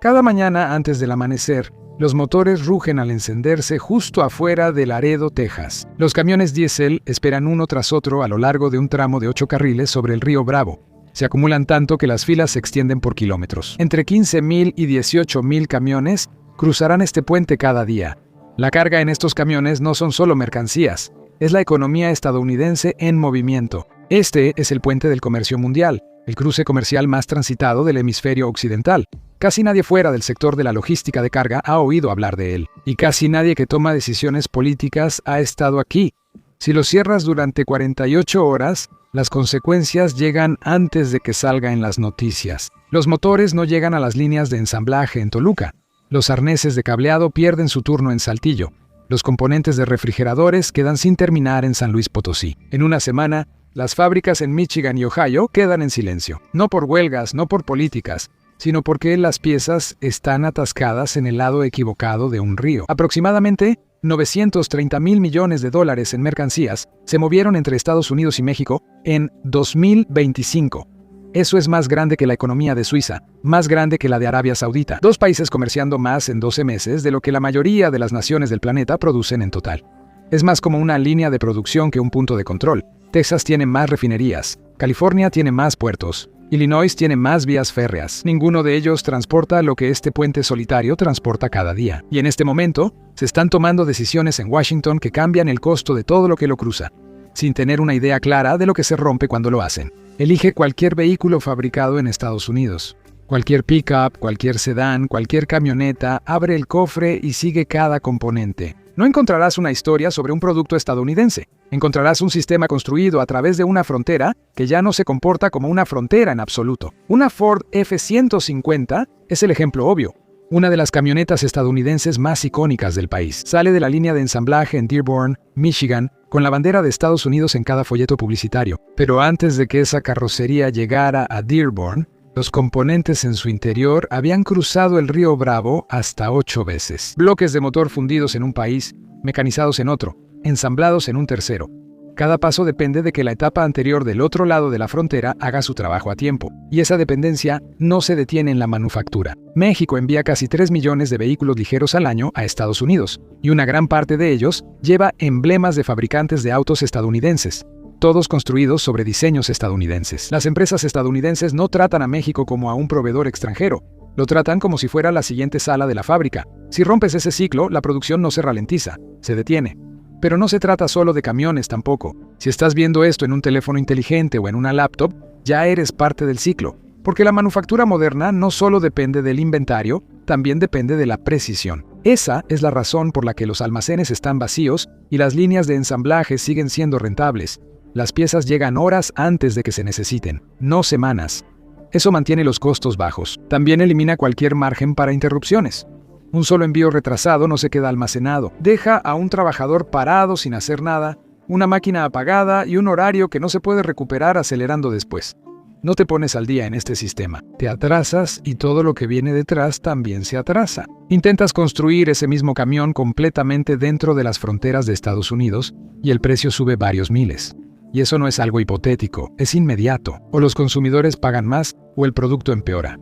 Cada mañana antes del amanecer, los motores rugen al encenderse justo afuera de Laredo, Texas. Los camiones diésel esperan uno tras otro a lo largo de un tramo de 8 carriles sobre el río Bravo. Se acumulan tanto que las filas se extienden por kilómetros. Entre 15,000 y 18,000 camiones cruzarán este puente cada día. La carga en estos camiones no son solo mercancías, es la economía estadounidense en movimiento. Este es el puente del comercio mundial, el cruce comercial más transitado del hemisferio occidental. Casi nadie fuera del sector de la logística de carga ha oído hablar de él, y casi nadie que toma decisiones políticas ha estado aquí. Si lo cierras durante 48 horas, las consecuencias llegan antes de que salga en las noticias. Los motores no llegan a las líneas de ensamblaje en Toluca. Los arneses de cableado pierden su turno en Saltillo. Los componentes de refrigeradores quedan sin terminar en San Luis Potosí. En una semana, las fábricas en Michigan y Ohio quedan en silencio. No por huelgas, no por políticas, sino porque las piezas están atascadas en el lado equivocado de un río. Aproximadamente 930,000 millones de dólares en mercancías se movieron entre Estados Unidos y México en 2025. Eso es más grande que la economía de Suiza, más grande que la de Arabia Saudita. 2 países comerciando más en 12 meses de lo que la mayoría de las naciones del planeta producen en total. Es más como una línea de producción que un punto de control. Texas tiene más refinerías, California tiene más puertos, Illinois tiene más vías férreas. Ninguno de ellos transporta lo que este puente solitario transporta cada día. Y en este momento, se están tomando decisiones en Washington que cambian el costo de todo lo que lo cruza, sin tener una idea clara de lo que se rompe cuando lo hacen. Elige cualquier vehículo fabricado en Estados Unidos. Cualquier pickup, cualquier sedán, cualquier camioneta, abre el cofre y sigue cada componente. No encontrarás una historia sobre un producto estadounidense. Encontrarás un sistema construido a través de una frontera que ya no se comporta como una frontera en absoluto. Una Ford F-150 es el ejemplo obvio. Una de las camionetas estadounidenses más icónicas del país. Sale de la línea de ensamblaje en Dearborn, Michigan, con la bandera de Estados Unidos en cada folleto publicitario. Pero antes de que esa carrocería llegara a Dearborn, los componentes en su interior habían cruzado el río Bravo hasta 8 veces. Bloques de motor fundidos en un país, mecanizados en otro, ensamblados en un tercero. Cada paso depende de que la etapa anterior del otro lado de la frontera haga su trabajo a tiempo, y esa dependencia no se detiene en la manufactura. México envía casi 3 millones de vehículos ligeros al año a Estados Unidos, y una gran parte de ellos lleva emblemas de fabricantes de autos estadounidenses, todos construidos sobre diseños estadounidenses. Las empresas estadounidenses no tratan a México como a un proveedor extranjero, lo tratan como si fuera la siguiente sala de la fábrica. Si rompes ese ciclo, la producción no se ralentiza, se detiene. Pero no se trata solo de camiones tampoco. Si estás viendo esto en un teléfono inteligente o en una laptop, ya eres parte del ciclo. Porque la manufactura moderna no solo depende del inventario, también depende de la precisión. Esa es la razón por la que los almacenes están vacíos y las líneas de ensamblaje siguen siendo rentables. Las piezas llegan horas antes de que se necesiten, no semanas. Eso mantiene los costos bajos. También elimina cualquier margen para interrupciones. Un solo envío retrasado no se queda almacenado. Deja a un trabajador parado sin hacer nada, una máquina apagada y un horario que no se puede recuperar acelerando después. No te pones al día en este sistema. Te atrasas y todo lo que viene detrás también se atrasa. Intentas construir ese mismo camión completamente dentro de las fronteras de Estados Unidos y el precio sube varios miles. Y eso no es algo hipotético, es inmediato. O los consumidores pagan más o el producto empeora.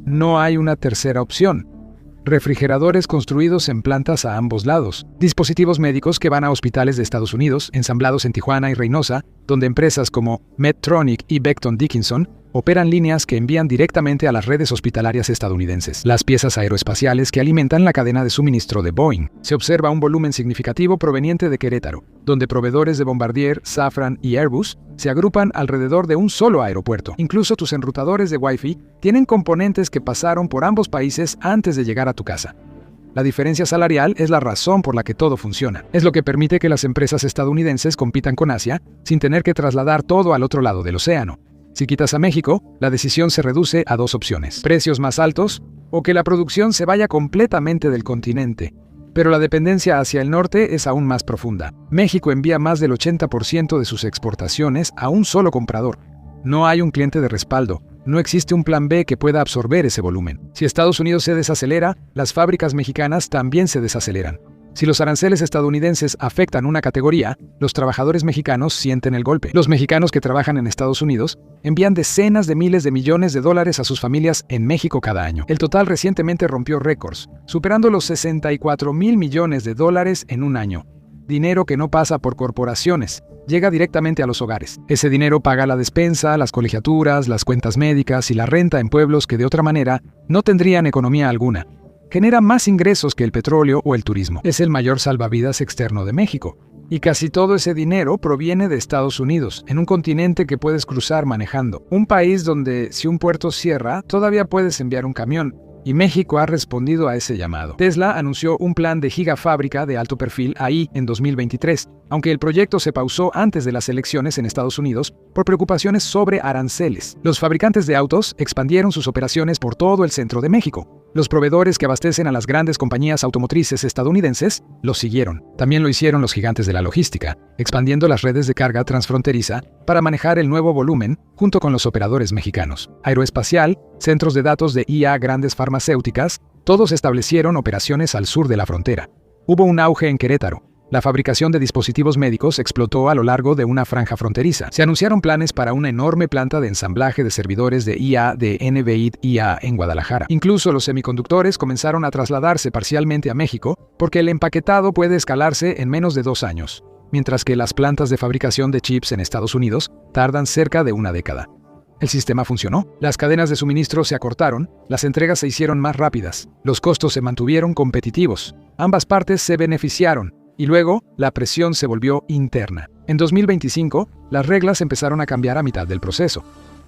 No hay una tercera opción. Refrigeradores construidos en plantas a ambos lados. Dispositivos médicos que van a hospitales de Estados Unidos, ensamblados en Tijuana y Reynosa, donde empresas como Medtronic y Becton Dickinson operan líneas que envían directamente a las redes hospitalarias estadounidenses. Las piezas aeroespaciales que alimentan la cadena de suministro de Boeing. Se observa un volumen significativo proveniente de Querétaro, donde proveedores de Bombardier, Safran y Airbus se agrupan alrededor de un solo aeropuerto. Incluso tus enrutadores de Wi-Fi tienen componentes que pasaron por ambos países antes de llegar a tu casa. La diferencia salarial es la razón por la que todo funciona. Es lo que permite que las empresas estadounidenses compitan con Asia sin tener que trasladar todo al otro lado del océano. Si quitas a México, la decisión se reduce a 2 opciones: precios más altos o que la producción se vaya completamente del continente. Pero la dependencia hacia el norte es aún más profunda. México envía más del 80% de sus exportaciones a un solo comprador. No hay un cliente de respaldo. No existe un plan B que pueda absorber ese volumen. Si Estados Unidos se desacelera, las fábricas mexicanas también se desaceleran. Si los aranceles estadounidenses afectan una categoría, los trabajadores mexicanos sienten el golpe. Los mexicanos que trabajan en Estados Unidos envían decenas de miles de millones de dólares a sus familias en México cada año. El total recientemente rompió récords, superando los 64,000 millones de dólares en un año. Dinero que no pasa por corporaciones, llega directamente a los hogares. Ese dinero paga la despensa, las colegiaturas, las cuentas médicas y la renta en pueblos que de otra manera no tendrían economía alguna. Genera más ingresos que el petróleo o el turismo. Es el mayor salvavidas externo de México. Y casi todo ese dinero proviene de Estados Unidos, en un continente que puedes cruzar manejando. Un país donde si un puerto cierra, todavía puedes enviar un camión. Y México ha respondido a ese llamado. Tesla anunció un plan de gigafábrica de alto perfil ahí en 2023, aunque el proyecto se pausó antes de las elecciones en Estados Unidos por preocupaciones sobre aranceles. Los fabricantes de autos expandieron sus operaciones por todo el centro de México. Los proveedores que abastecen a las grandes compañías automotrices estadounidenses los siguieron. También lo hicieron los gigantes de la logística, expandiendo las redes de carga transfronteriza para manejar el nuevo volumen junto con los operadores mexicanos. Aeroespacial, centros de datos de IA, grandes farmacéuticas, todos establecieron operaciones al sur de la frontera. Hubo un auge en Querétaro. La fabricación de dispositivos médicos explotó a lo largo de una franja fronteriza. Se anunciaron planes para una enorme planta de ensamblaje de servidores de IA de NVID IA en Guadalajara. Incluso los semiconductores comenzaron a trasladarse parcialmente a México porque el empaquetado puede escalarse en menos de 2 años, mientras que las plantas de fabricación de chips en Estados Unidos tardan cerca de una década. El sistema funcionó, las cadenas de suministro se acortaron, las entregas se hicieron más rápidas, los costos se mantuvieron competitivos, ambas partes se beneficiaron, y luego la presión se volvió interna. En 2025, las reglas empezaron a cambiar a mitad del proceso.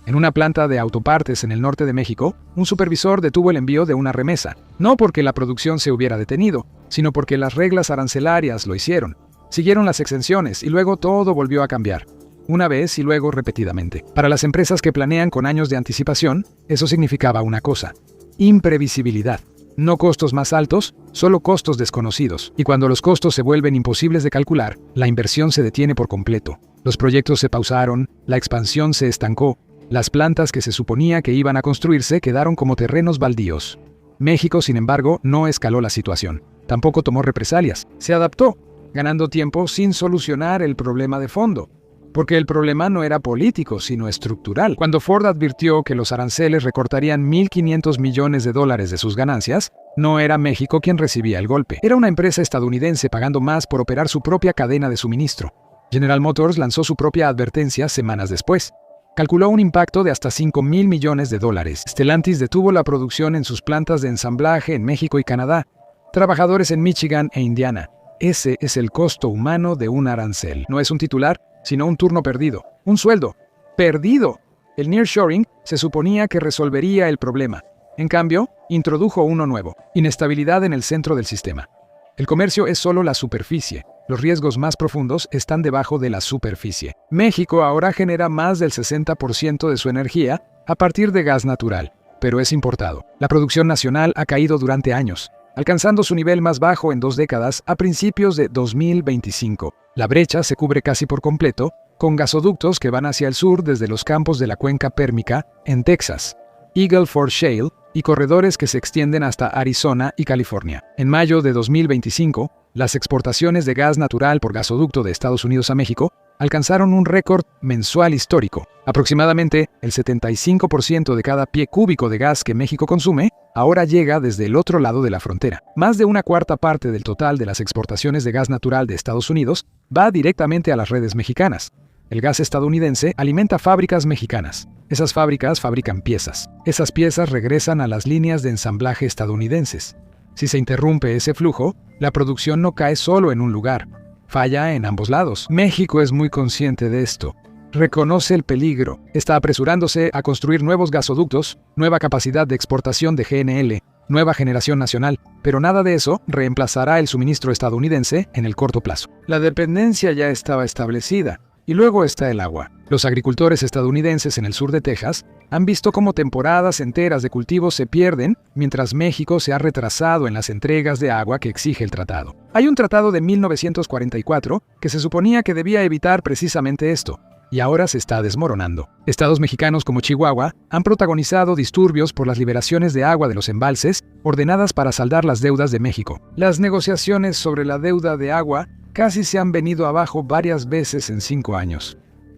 En una planta de autopartes en el norte de México, un supervisor detuvo el envío de una remesa, no porque la producción se hubiera detenido, sino porque las reglas arancelarias lo hicieron. Siguieron las exenciones y luego todo volvió a cambiar. Una vez y luego repetidamente. Para las empresas que planean con años de anticipación, eso significaba una cosa: imprevisibilidad. No costos más altos, solo costos desconocidos. Y cuando los costos se vuelven imposibles de calcular, la inversión se detiene por completo. Los proyectos se pausaron, la expansión se estancó, las plantas que se suponía que iban a construirse quedaron como terrenos baldíos. México, sin embargo, no escaló la situación. Tampoco tomó represalias. Se adaptó, ganando tiempo sin solucionar el problema de fondo. Porque el problema no era político, sino estructural. Cuando Ford advirtió que los aranceles recortarían 1.500 millones de dólares de sus ganancias, no era México quien recibía el golpe. Era una empresa estadounidense pagando más por operar su propia cadena de suministro. General Motors lanzó su propia advertencia semanas después. Calculó un impacto de hasta 5,000 millones de dólares. Stellantis detuvo la producción en sus plantas de ensamblaje en México y Canadá. Trabajadores en Michigan e Indiana. Ese es el costo humano de un arancel. No es un titular, sino un turno perdido, un sueldo perdido. El nearshoring se suponía que resolvería el problema. En cambio, introdujo uno nuevo: inestabilidad en el centro del sistema. El comercio es solo la superficie. Los riesgos más profundos están debajo de la superficie. México ahora genera más del 60% de su energía a partir de gas natural, pero es importado. La producción nacional ha caído durante años, alcanzando su nivel más bajo en 2 décadas a principios de 2025. La brecha se cubre casi por completo con gasoductos que van hacia el sur desde los campos de la cuenca pérmica en Texas, Eagle Ford Shale y corredores que se extienden hasta Arizona y California. En mayo de 2025, las exportaciones de gas natural por gasoducto de Estados Unidos a México alcanzaron un récord mensual histórico. Aproximadamente el 75% de cada pie cúbico de gas que México consume ahora llega desde el otro lado de la frontera. Más de una cuarta parte del total de las exportaciones de gas natural de Estados Unidos va directamente a las redes mexicanas. El gas estadounidense alimenta fábricas mexicanas. Esas fábricas fabrican piezas. Esas piezas regresan a las líneas de ensamblaje estadounidenses. Si se interrumpe ese flujo, la producción no cae solo en un lugar. Falla en ambos lados. México es muy consciente de esto. Reconoce el peligro. Está apresurándose a construir nuevos gasoductos, nueva capacidad de exportación de GNL, nueva generación nacional, pero nada de eso reemplazará el suministro estadounidense en el corto plazo. La dependencia ya estaba establecida. Y luego está el agua. Los agricultores estadounidenses en el sur de Texas han visto cómo temporadas enteras de cultivos se pierden mientras México se ha retrasado en las entregas de agua que exige el tratado. Hay un tratado de 1944 que se suponía que debía evitar precisamente esto. y ahora se está desmoronando. Estados mexicanos como Chihuahua han protagonizado disturbios por las liberaciones de agua de los embalses ordenadas para saldar las deudas de México. Las negociaciones sobre la deuda de agua casi se han venido abajo varias veces en 5 años.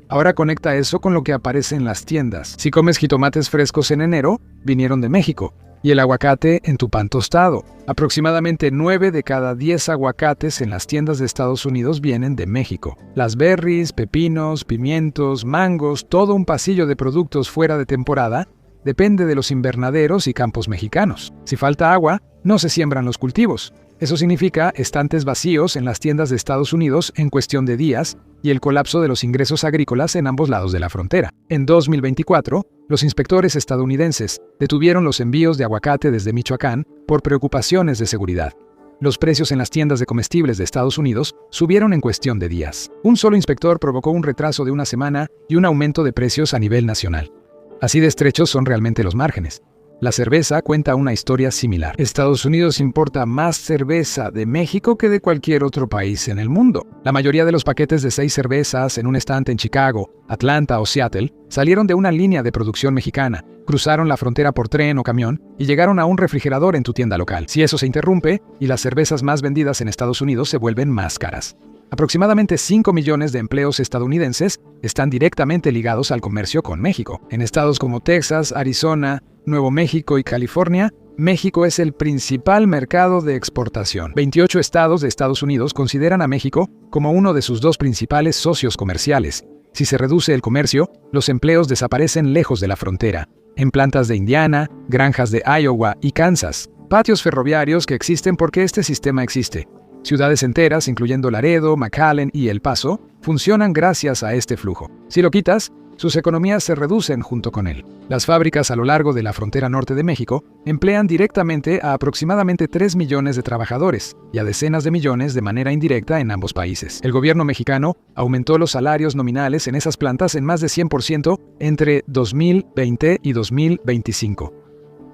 Ahora conecta eso con lo que aparece en las tiendas. Si comes jitomates frescos en enero, vinieron de México. Y el aguacate en tu pan tostado. Aproximadamente 9 de cada 10 aguacates en las tiendas de Estados Unidos vienen de México. Las berries, pepinos, pimientos, mangos, todo un pasillo de productos fuera de temporada depende de los invernaderos y campos mexicanos. Si falta agua, no se siembran los cultivos. Eso significa estantes vacíos en las tiendas de Estados Unidos en cuestión de días y el colapso de los ingresos agrícolas en ambos lados de la frontera. En 2024, los inspectores estadounidenses detuvieron los envíos de aguacate desde Michoacán por preocupaciones de seguridad. Los precios en las tiendas de comestibles de Estados Unidos subieron en cuestión de días. Un solo inspector provocó un retraso de una semana y un aumento de precios a nivel nacional. Así de estrechos son realmente los márgenes. La cerveza cuenta una historia similar. Estados Unidos importa más cerveza de México que de cualquier otro país en el mundo. La mayoría de los paquetes de 6 cervezas en un estante en Chicago, Atlanta o Seattle salieron de una línea de producción mexicana, cruzaron la frontera por tren o camión y llegaron a un refrigerador en tu tienda local. Si eso se interrumpe, y las cervezas más vendidas en Estados Unidos se vuelven más caras. Aproximadamente 5 millones de empleos estadounidenses están directamente ligados al comercio con México. En estados como Texas, Arizona, Nuevo México y California, México es el principal mercado de exportación. 28 estados de Estados Unidos consideran a México como uno de sus 2 principales socios comerciales. Si se reduce el comercio, los empleos desaparecen lejos de la frontera, en plantas de Indiana, granjas de Iowa y Kansas, patios ferroviarios que existen porque este sistema existe. Ciudades enteras, incluyendo Laredo, McAllen y El Paso, funcionan gracias a este flujo. Si lo quitas, sus economías se reducen junto con él. Las fábricas a lo largo de la frontera norte de México emplean directamente a aproximadamente 3 millones de trabajadores y a decenas de millones de manera indirecta en ambos países. El gobierno mexicano aumentó los salarios nominales en esas plantas en más de 100% entre 2020 y 2025.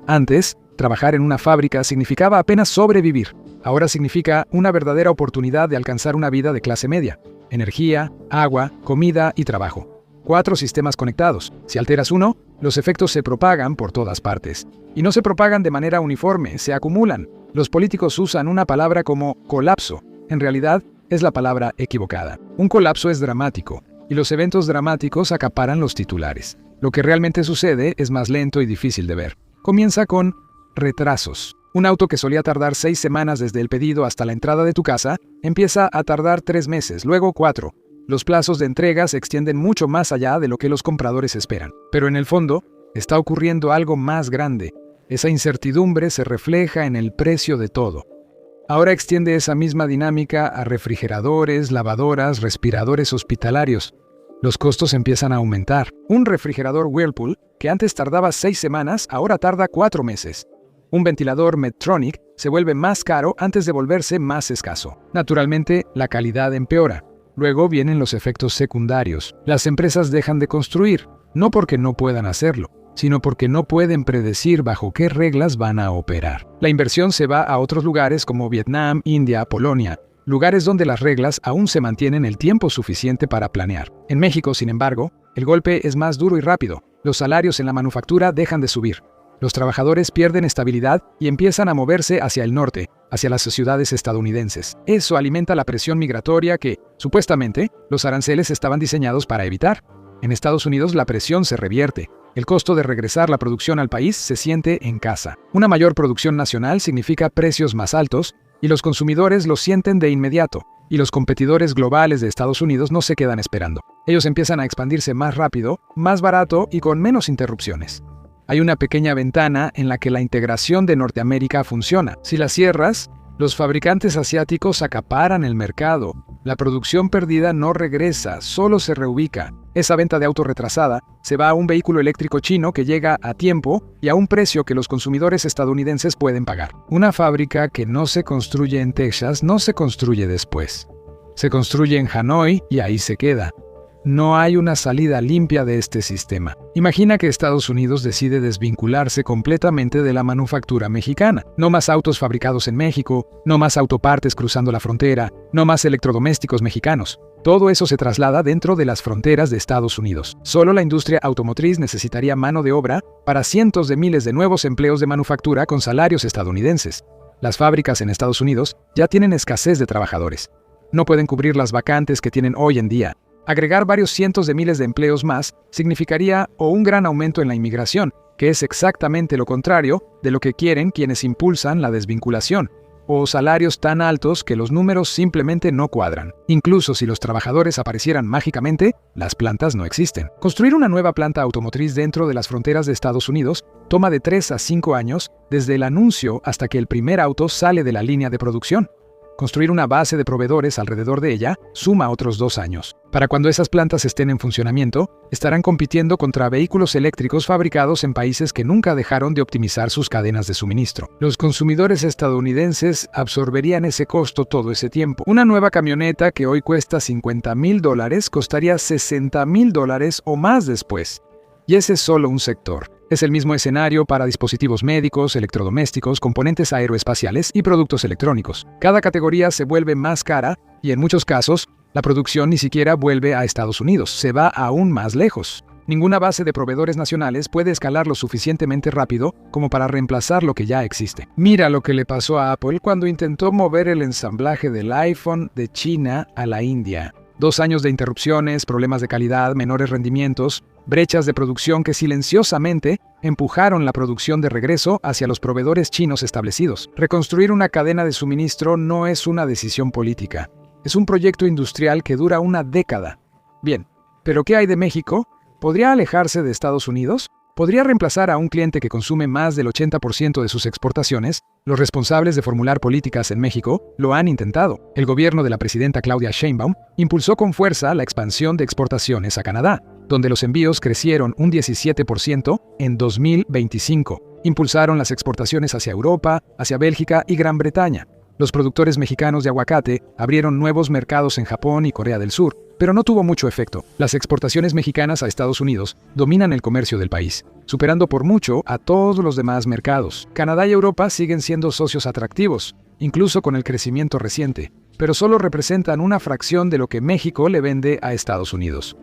Antes, trabajar en una fábrica significaba apenas sobrevivir. Ahora significa una verdadera oportunidad de alcanzar una vida de clase media. Energía, agua, comida y trabajo. 4 sistemas conectados. Si alteras uno, los efectos se propagan por todas partes. Y no se propagan de manera uniforme, se acumulan. Los políticos usan una palabra como colapso. En realidad, es la palabra equivocada. Un colapso es dramático, y los eventos dramáticos acaparan los titulares. Lo que realmente sucede es más lento y difícil de ver. Comienza con retrasos. Un auto que solía tardar 6 semanas desde el pedido hasta la entrada de tu casa, empieza a tardar 3 meses, luego 4. Los plazos de entrega se extienden mucho más allá de lo que los compradores esperan. Pero en el fondo, está ocurriendo algo más grande. Esa incertidumbre se refleja en el precio de todo. Ahora extiende esa misma dinámica a refrigeradores, lavadoras, respiradores hospitalarios. Los costos empiezan a aumentar. Un refrigerador Whirlpool, que antes tardaba 6 semanas, ahora tarda 4 meses. Un ventilador Medtronic se vuelve más caro antes de volverse más escaso. Naturalmente, la calidad empeora. Luego vienen los efectos secundarios. Las empresas dejan de construir, no porque no puedan hacerlo, sino porque no pueden predecir bajo qué reglas van a operar. La inversión se va a otros lugares como Vietnam, India, Polonia, lugares donde las reglas aún se mantienen el tiempo suficiente para planear. En México, sin embargo, el golpe es más duro y rápido. Los salarios en la manufactura dejan de subir. Los trabajadores pierden estabilidad y empiezan a moverse hacia el norte, hacia las ciudades estadounidenses. Eso alimenta la presión migratoria que, supuestamente, los aranceles estaban diseñados para evitar. En Estados Unidos la presión se revierte. El costo de regresar la producción al país se siente en casa. Una mayor producción nacional significa precios más altos, y los consumidores lo sienten de inmediato. Y los competidores globales de Estados Unidos no se quedan esperando. Ellos empiezan a expandirse más rápido, más barato y con menos interrupciones. Hay una pequeña ventana en la que la integración de Norteamérica funciona. Si la cierras, los fabricantes asiáticos acaparan el mercado. La producción perdida no regresa, solo se reubica. Esa venta de auto retrasada se va a un vehículo eléctrico chino que llega a tiempo y a un precio que los consumidores estadounidenses pueden pagar. Una fábrica que no se construye en Texas no se construye después. Se construye en Hanoi y ahí se queda. No hay una salida limpia de este sistema. Imagina que Estados Unidos decide desvincularse completamente de la manufactura mexicana. No más autos fabricados en México, no más autopartes cruzando la frontera, no más electrodomésticos mexicanos. Todo eso se traslada dentro de las fronteras de Estados Unidos. Solo la industria automotriz necesitaría mano de obra para cientos de miles de nuevos empleos de manufactura con salarios estadounidenses. Las fábricas en Estados Unidos ya tienen escasez de trabajadores. No pueden cubrir las vacantes que tienen hoy en día. Agregar varios cientos de miles de empleos más significaría o un gran aumento en la inmigración, que es exactamente lo contrario de lo que quieren quienes impulsan la desvinculación, o salarios tan altos que los números simplemente no cuadran. Incluso si los trabajadores aparecieran mágicamente, las plantas no existen. Construir una nueva planta automotriz dentro de las fronteras de Estados Unidos toma de 3 a 5 años desde el anuncio hasta que el primer auto sale de la línea de producción. Construir una base de proveedores alrededor de ella suma otros 2 años. Para cuando esas plantas estén en funcionamiento, estarán compitiendo contra vehículos eléctricos fabricados en países que nunca dejaron de optimizar sus cadenas de suministro. Los consumidores estadounidenses absorberían ese costo todo ese tiempo. Una nueva camioneta que hoy cuesta $50,000 costaría $60,000 o más después. Y ese es solo un sector. Es el mismo escenario para dispositivos médicos, electrodomésticos, componentes aeroespaciales y productos electrónicos. Cada categoría se vuelve más cara y en muchos casos, la producción ni siquiera vuelve a Estados Unidos, se va aún más lejos. Ninguna base de proveedores nacionales puede escalar lo suficientemente rápido como para reemplazar lo que ya existe. Mira lo que le pasó a Apple cuando intentó mover el ensamblaje del iPhone de China a la India. 2 años de interrupciones, problemas de calidad, menores rendimientos, brechas de producción que silenciosamente empujaron la producción de regreso hacia los proveedores chinos establecidos. Reconstruir una cadena de suministro no es una decisión política, es un proyecto industrial que dura una década. Bien, ¿pero qué hay de México? ¿Podría alejarse de Estados Unidos? ¿Podría reemplazar a un cliente que consume más del 80% de sus exportaciones? Los responsables de formular políticas en México lo han intentado. El gobierno de la presidenta Claudia Sheinbaum impulsó con fuerza la expansión de exportaciones a Canadá, donde los envíos crecieron un 17% en 2025. Impulsaron las exportaciones hacia Europa, hacia Bélgica y Gran Bretaña. Los productores mexicanos de aguacate abrieron nuevos mercados en Japón y Corea del Sur, pero no tuvo mucho efecto. Las exportaciones mexicanas a Estados Unidos dominan el comercio del país, superando por mucho a todos los demás mercados. Canadá y Europa siguen siendo socios atractivos, incluso con el crecimiento reciente, pero solo representan una fracción de lo que México le vende a Estados Unidos.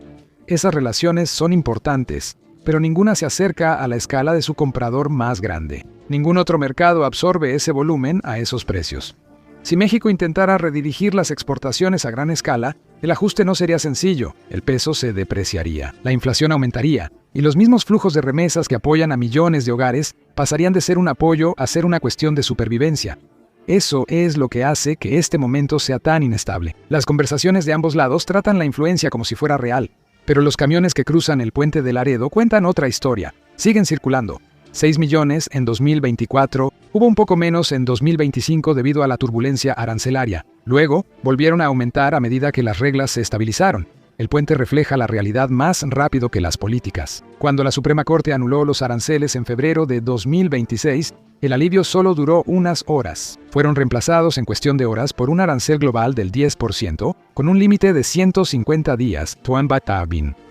Esas relaciones son importantes, pero ninguna se acerca a la escala de su comprador más grande. Ningún otro mercado absorbe ese volumen a esos precios. Si México intentara redirigir las exportaciones a gran escala, el ajuste no sería sencillo, el peso se depreciaría, la inflación aumentaría, y los mismos flujos de remesas que apoyan a millones de hogares pasarían de ser un apoyo a ser una cuestión de supervivencia. Eso es lo que hace que este momento sea tan inestable. Las conversaciones de ambos lados tratan la influencia como si fuera real, pero los camiones que cruzan el puente de Laredo cuentan otra historia, siguen circulando. 6 millones en 2024, hubo un poco menos en 2025 debido a la turbulencia arancelaria. Luego, volvieron a aumentar a medida que las reglas se estabilizaron. El puente refleja la realidad más rápido que las políticas. Cuando la Suprema Corte anuló los aranceles en febrero de 2026, el alivio solo duró unas horas. Fueron reemplazados en cuestión de horas por un arancel global del 10%, con un límite de 150 días.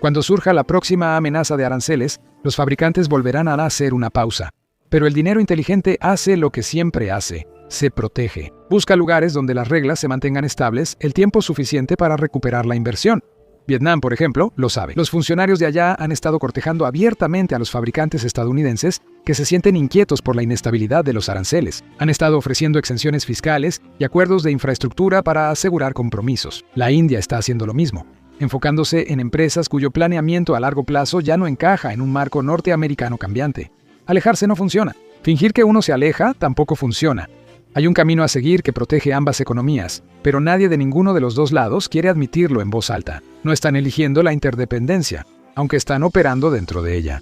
Cuando surja la próxima amenaza de aranceles, los fabricantes volverán a hacer una pausa. Pero el dinero inteligente hace lo que siempre hace: se protege. Busca lugares donde las reglas se mantengan estables el tiempo suficiente para recuperar la inversión. Vietnam, por ejemplo, lo sabe. Los funcionarios de allá han estado cortejando abiertamente a los fabricantes estadounidenses que se sienten inquietos por la inestabilidad de los aranceles. Han estado ofreciendo exenciones fiscales y acuerdos de infraestructura para asegurar compromisos. La India está haciendo lo mismo, enfocándose en empresas cuyo planeamiento a largo plazo ya no encaja en un marco norteamericano cambiante. Alejarse no funciona. Fingir que uno se aleja tampoco funciona. Hay un camino a seguir que protege ambas economías, pero nadie de ninguno de los dos lados quiere admitirlo en voz alta. No están eligiendo la interdependencia, aunque están operando dentro de ella.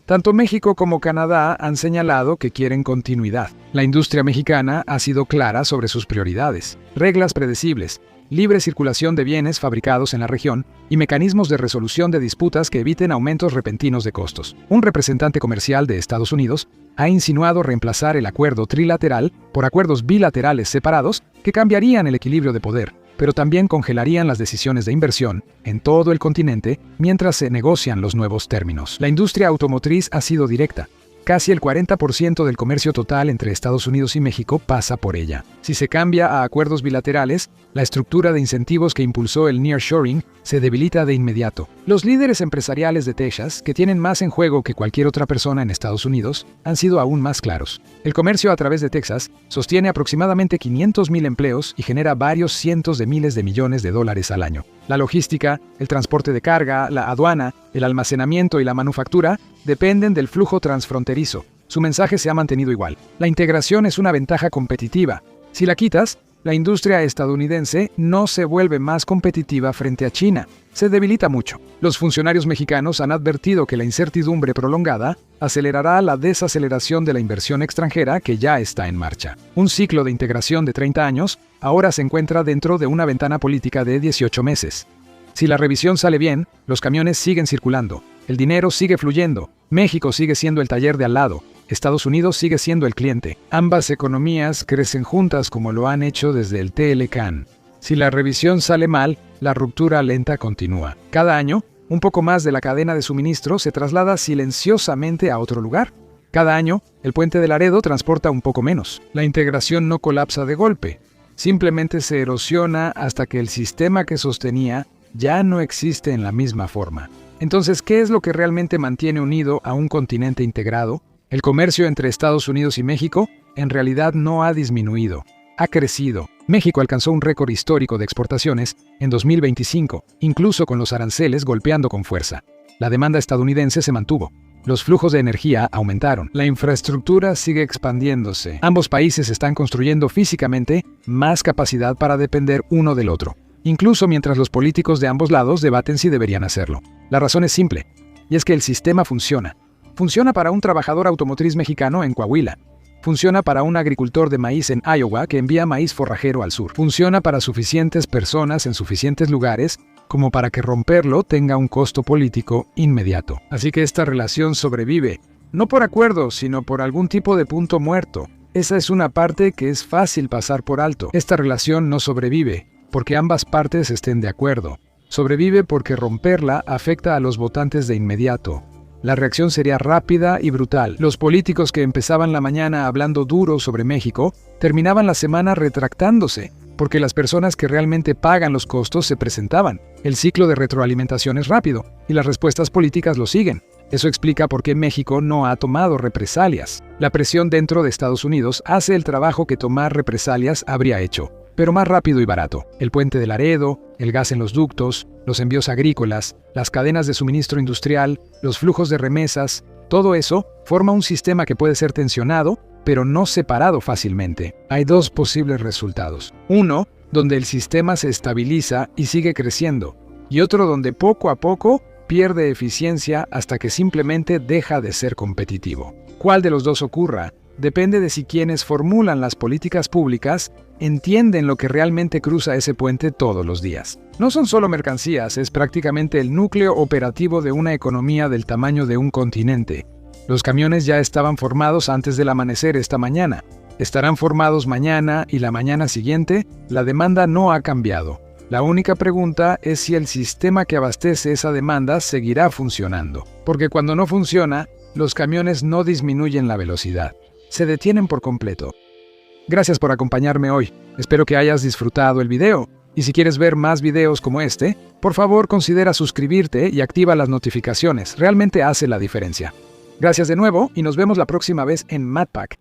Tanto México como Canadá han señalado que quieren continuidad. La industria mexicana ha sido clara sobre sus prioridades: reglas predecibles, libre circulación de bienes fabricados en la región y mecanismos de resolución de disputas que eviten aumentos repentinos de costos. Un representante comercial de Estados Unidos ha insinuado reemplazar el acuerdo trilateral por acuerdos bilaterales separados que cambiarían el equilibrio de poder, pero también congelarían las decisiones de inversión en todo el continente mientras se negocian los nuevos términos. La industria automotriz ha sido directa. Casi el 40% del comercio total entre Estados Unidos y México pasa por ella. Si se cambia a acuerdos bilaterales, la estructura de incentivos que impulsó el nearshoring se debilita de inmediato. Los líderes empresariales de Texas, que tienen más en juego que cualquier otra persona en Estados Unidos, han sido aún más claros. El comercio a través de Texas sostiene aproximadamente 500,000 empleos y genera varios cientos de miles de millones de dólares al año. La logística, el transporte de carga, la aduana, el almacenamiento y la manufactura dependen del flujo transfronterizo. Su mensaje se ha mantenido igual. La integración es una ventaja competitiva. Si la quitas, la industria estadounidense no se vuelve más competitiva frente a China. Se debilita mucho. Los funcionarios mexicanos han advertido que la incertidumbre prolongada acelerará la desaceleración de la inversión extranjera que ya está en marcha. Un ciclo de integración de 30 años ahora se encuentra dentro de una ventana política de 18 meses. Si la revisión sale bien, los camiones siguen circulando, el dinero sigue fluyendo, México sigue siendo el taller de al lado, Estados Unidos sigue siendo el cliente. Ambas economías crecen juntas como lo han hecho desde el TLCAN. Si la revisión sale mal, la ruptura lenta continúa. Cada año, un poco más de la cadena de suministro se traslada silenciosamente a otro lugar. Cada año, el puente de Laredo transporta un poco menos. La integración no colapsa de golpe. Simplemente se erosiona hasta que el sistema que sostenía ya no existe en la misma forma. Entonces, ¿qué es lo que realmente mantiene unido a un continente integrado? El comercio entre Estados Unidos y México en realidad no ha disminuido, ha crecido. México alcanzó un récord histórico de exportaciones en 2025, incluso con los aranceles golpeando con fuerza. La demanda estadounidense se mantuvo. Los flujos de energía aumentaron. La infraestructura sigue expandiéndose. Ambos países están construyendo físicamente más capacidad para depender uno del otro, incluso mientras los políticos de ambos lados debaten si deberían hacerlo. La razón es simple, y es que el sistema funciona. Funciona para un trabajador automotriz mexicano en Coahuila. Funciona para un agricultor de maíz en Iowa que envía maíz forrajero al sur. Funciona para suficientes personas en suficientes lugares como para que romperlo tenga un costo político inmediato. Así que esta relación sobrevive, no por acuerdo, sino por algún tipo de punto muerto. Esa es una parte que es fácil pasar por alto. Esta relación no sobrevive porque ambas partes estén de acuerdo. Sobrevive porque romperla afecta a los votantes de inmediato. La reacción sería rápida y brutal. Los políticos que empezaban la mañana hablando duro sobre México, terminaban la semana retractándose, porque las personas que realmente pagan los costos se presentaban. El ciclo de retroalimentación es rápido, y las respuestas políticas lo siguen. Eso explica por qué México no ha tomado represalias. La presión dentro de Estados Unidos hace el trabajo que tomar represalias habría hecho, pero más rápido y barato. El puente de Laredo, el gas en los ductos, los envíos agrícolas, las cadenas de suministro industrial, los flujos de remesas, todo eso forma un sistema que puede ser tensionado, pero no separado fácilmente. Hay dos posibles resultados. Uno, donde el sistema se estabiliza y sigue creciendo, y otro donde poco a poco pierde eficiencia hasta que simplemente deja de ser competitivo. ¿Cuál de los dos ocurra? Depende de si quienes formulan las políticas públicas entienden lo que realmente cruza ese puente todos los días. No son solo mercancías, es prácticamente el núcleo operativo de una economía del tamaño de un continente. Los camiones ya estaban formados antes del amanecer esta mañana. Estarán formados mañana y la mañana siguiente. La demanda no ha cambiado. La única pregunta es si el sistema que abastece esa demanda seguirá funcionando. Porque cuando no funciona, los camiones no disminuyen la velocidad. Se detienen por completo. Gracias por acompañarme hoy. Espero que hayas disfrutado el video. Y si quieres ver más videos como este, por favor considera suscribirte y activa las notificaciones. Realmente hace la diferencia. Gracias de nuevo y nos vemos la próxima vez en MatPack.